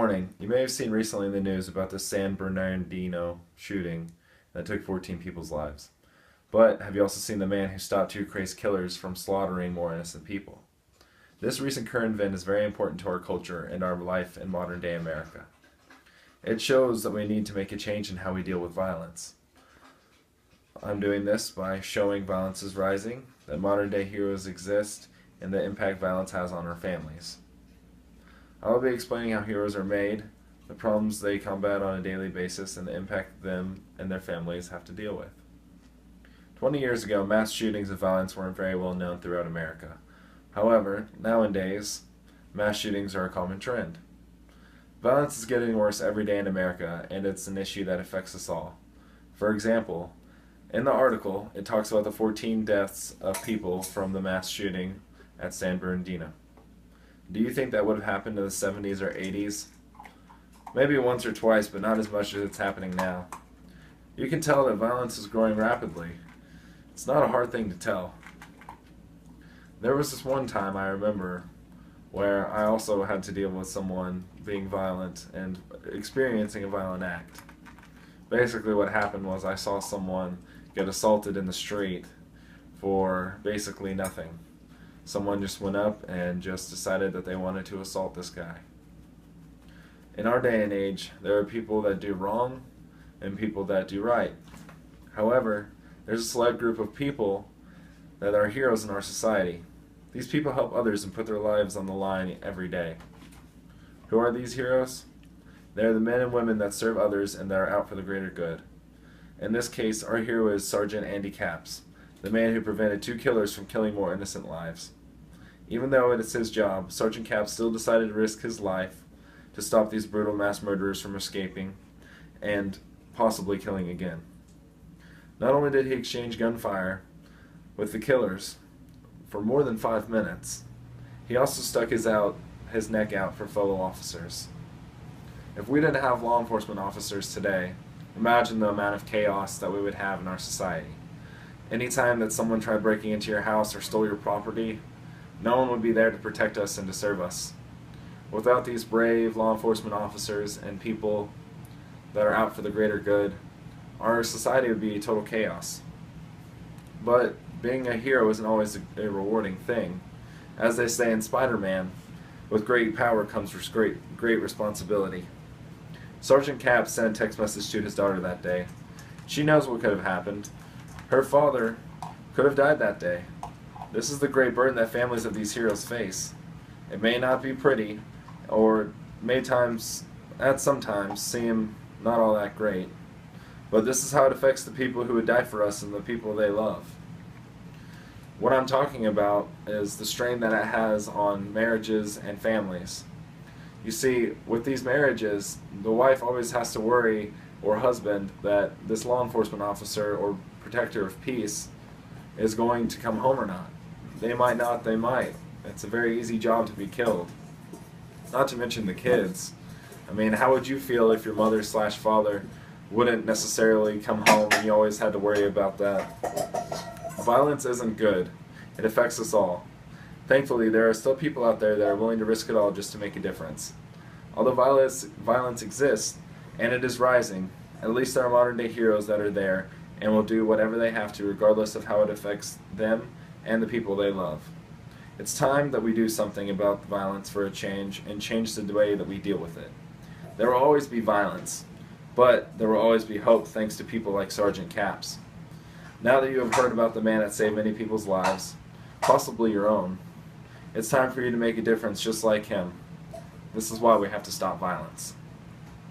morning. You may have seen recently in the news about the San Bernardino shooting that took 14 people's lives. But have you also seen the man who stopped two crazed killers from slaughtering more innocent people? This recent current event is very important to our culture and our life in modern day America. It shows that we need to make a change in how we deal with violence. I'm doing this by showing violence is rising, that modern day heroes exist, and the impact violence has on our families. I will be explaining how heroes are made, the problems they combat on a daily basis, and the impact them and their families have to deal with. 20 years ago, mass shootings and violence weren't very well known throughout America. However, nowadays, mass shootings are a common trend. Violence is getting worse every day in America, and it's an issue that affects us all. For example, in the article, it talks about the 14 deaths of people from the mass shooting at San Bernardino. Do you think that would have happened in the 70s or 80s? Maybe once or twice, but not as much as it's happening now. You can tell that violence is growing rapidly. It's not a hard thing to tell. There was this one time I remember where I also had to deal with someone being violent and experiencing a violent act. Basically what happened was I saw someone get assaulted in the street for basically nothing. Someone just went up and just decided that they wanted to assault this guy. In our day and age, there are people that do wrong and people that do right. However, there's a select group of people that are heroes in our society. These people help others and put their lives on the line every day. Who are these heroes? They are the men and women that serve others and that are out for the greater good. In this case, our hero is Sergeant Andy Capps, the man who prevented two killers from killing more innocent lives. Even though it is his job, Sergeant Capps still decided to risk his life to stop these brutal mass murderers from escaping and possibly killing again. Not only did he exchange gunfire with the killers for more than 5 minutes, he also stuck his neck out for fellow officers. If we didn't have law enforcement officers today, imagine the amount of chaos that we would have in our society. Anytime that someone tried breaking into your house or stole your property, no one would be there to protect us and to serve us. Without these brave law enforcement officers and people that are out for the greater good, our society would be total chaos. But being a hero isn't always a rewarding thing. As they say in Spider-Man, with great power comes great responsibility. Sergeant Capps sent a text message to his daughter that day. She knows what could have happened. Her father could have died that day. This is the great burden that families of these heroes face. It may not be pretty, or may sometimes seem not all that great, but this is how it affects the people who would die for us and the people they love. What I'm talking about is the strain that it has on marriages and families. You see, with these marriages, the wife always has to worry, or husband, that this law enforcement officer or protector of peace is going to come home or not. They might not, they might. It's a very easy job to be killed. Not to mention the kids. I mean, how would you feel if your mother/father wouldn't necessarily come home and you always had to worry about that? Violence isn't good. It affects us all. Thankfully, there are still people out there that are willing to risk it all just to make a difference. Although violence exists, and it is rising, at least there are modern day heroes that are there and will do whatever they have to regardless of how it affects them and the people they love. It's time that we do something about violence for a change and change the way that we deal with it. There will always be violence, but there will always be hope thanks to people like Sergeant Capps. Now that you have heard about the man that saved many people's lives, possibly your own, it's time for you to make a difference just like him. This is why we have to stop violence.